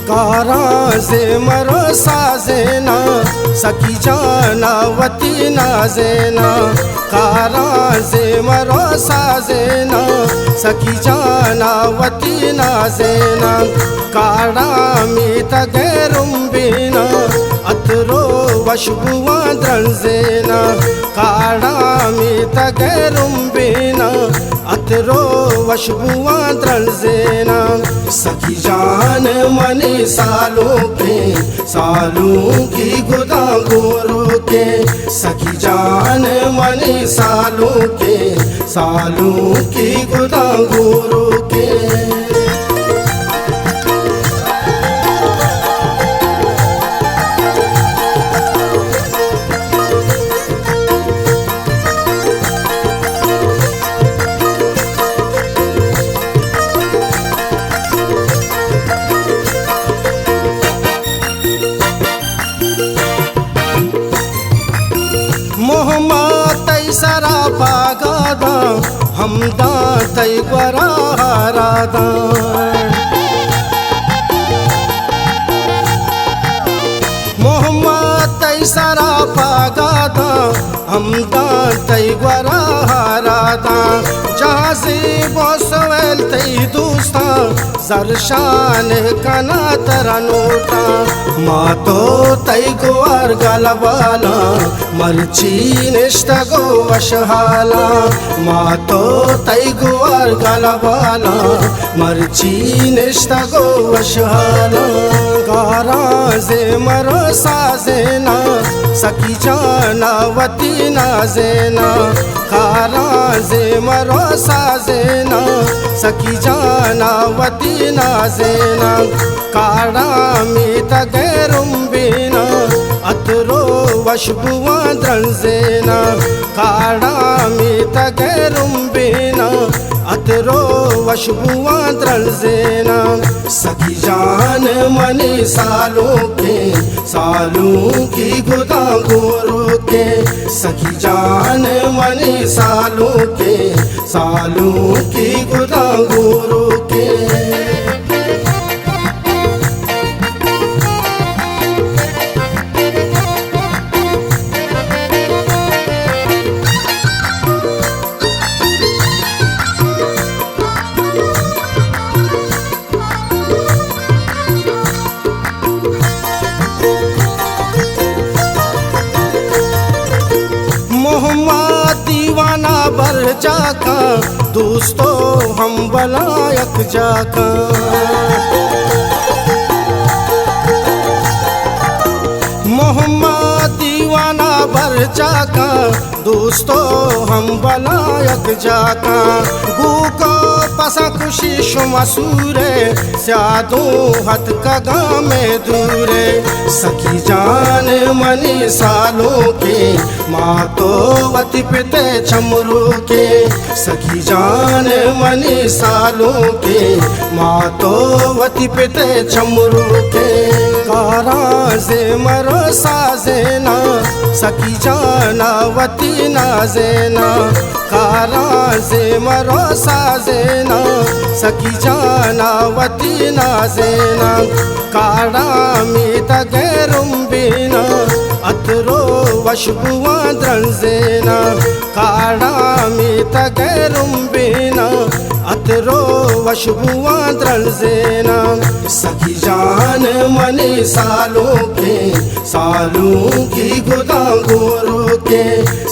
काराज़े मरो साज़ेना सखी जाना वती नाज़ेना काराज़े मरो साज़ेना सखी जाना वती नाज़ेना काड़ा मी तगेरुम्बीना अतरो वशबुआ द्रंज़ेना काड़ा मी तगेरुम्बीना अतरो वशबुआ द्रंज़ेना सखी जान मनी सालों की गुदा गोरों के सखी जान मनी सालों की गुदा गोरों के मोहम्मद सरा पागादा हमदा तई गरारादा मोहम्मद सरा पागादा हमदा तई गरारादा जहाँ से बोसवेल तई दोस्ता जरशान कना तरा नोटा माँ तो तई गोर गलबाला मर्ची निष्ठगो वशहाला माँ तो तई गोर गलबाला मर्ची निष्ठगो वशहाला काराज़े मरो साज़ेना सखी जाना वती नाज़ेना काराज़े मरो साज़ेना सखी जाना वती नाज़ेना काड़ा मी तगेरुम्बीना अतरो वशबुआ द्रंज़ेना काड़ा मी तगेरुम्बीना अतरो वशबुआ द्रंज़ेना सखी जान मनी सालों की गुदा गोरों के सखी जान मनी सालों की गुदा गोरों के मोहम्मद दीवाना बर जाका दोस्तों हम बलायक जाका मोहम्मद दीवाना बर जाका दोस्तों हम बलायक जाका गूको पसा खुशी शुमा सूरे स्यादो हत कगा में दूरे सखी जान मनी सालों के माँ तो वती पिते चमरू के सखी जान मनी सालों के माँ तो वती पिते चमरू के काराज़े मरो साज़ेना सखी जाना वती नाज़ेना काराज़े मरो साज़ेना सखी जाना वती नाज़ेना काड़ा मी तगेरुम्बीना अतरो वशबुआ द्रंज़ेना काड़ा मी तगेरुम्बीना अतरो वशबुआ द्रंज़ेना सखी जान मनी सालों की गुदा गोरों के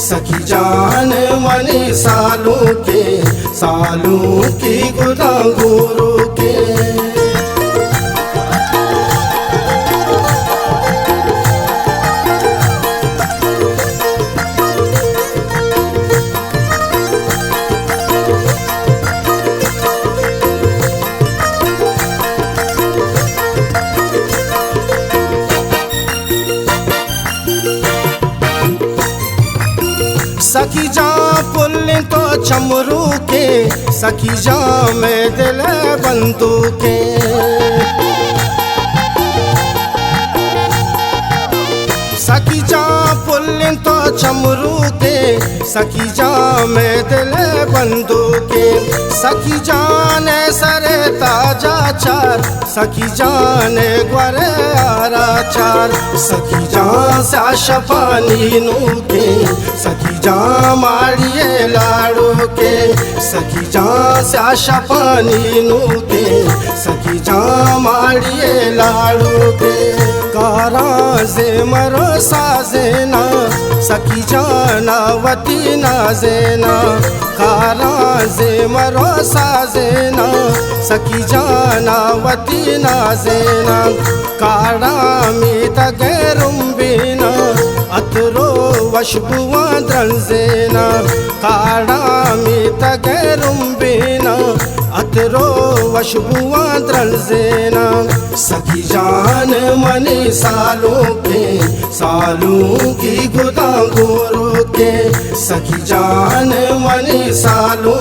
सखी जान मनी सालों की गुदा गोरों के सखी जा पुल्ले तो चमरू के सखी जा में दिल बंदूके सखी जा पुल्ले तो चमरू के सखी जा में दिल बंदूके सखी जान सरे ताजा चार सखी जान ग्वारे आरा चार सखी जान साशा पानी नूके सखी जान मारिए लाड़ू के सखी जान साशा पानी नूके सखी जान मारिए लाड़ू के कारा जे मरो साजेना सखी जानावती नाजेना कारा जे मरो साजेना सखी जानावती नाजेना कारा में तगरुम्बीना अतरो वशबुआ द्रंजेना कारा में तगरुम्बीना अतरो वशबुआ द्रंजेना सखी जान मनी सालों की गुदा गोरो के सखी जान मनी सालों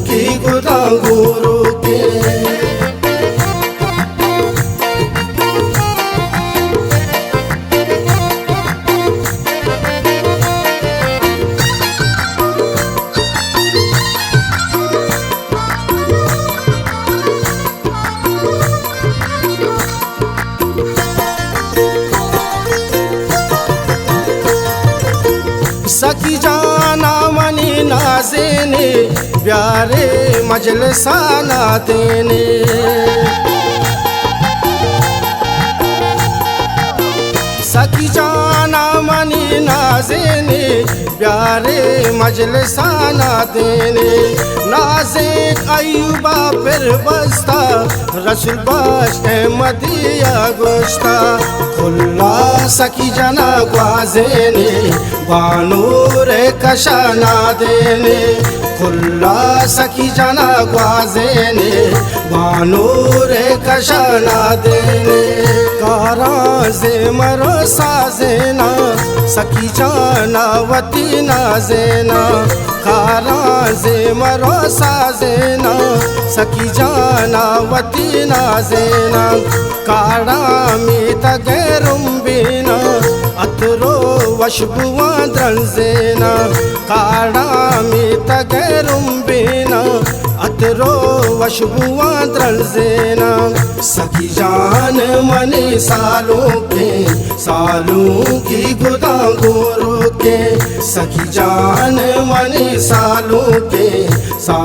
की गुदा गोरो के सखी जाना मनी नाजेने प्यारे मजलसा ना देने सखी जाना मनी नाजेने प्यारे मजलसा ना देने नाजे अयूबा फिर बस्ता रसूल बश मदिया गोश्ता खुल्ला सखी जना ग्वाजेने बानूर कशाना देने खुल्ला सखी जना ग्वाजेने बानूर कशाना देने कारा जे मरो साजेना सखी जानावती नाजेना कारा जे मरो साजेना सखी जानावती नाजेना कारा में तगरुम्बीना अतरो वशबुआ द्रंजेना कारा में तगरुम्बीना अतरो वशबुआ द्रंजेना सखी जान मनी सालों की गुदा गोरो के सखी जान मनी सालों के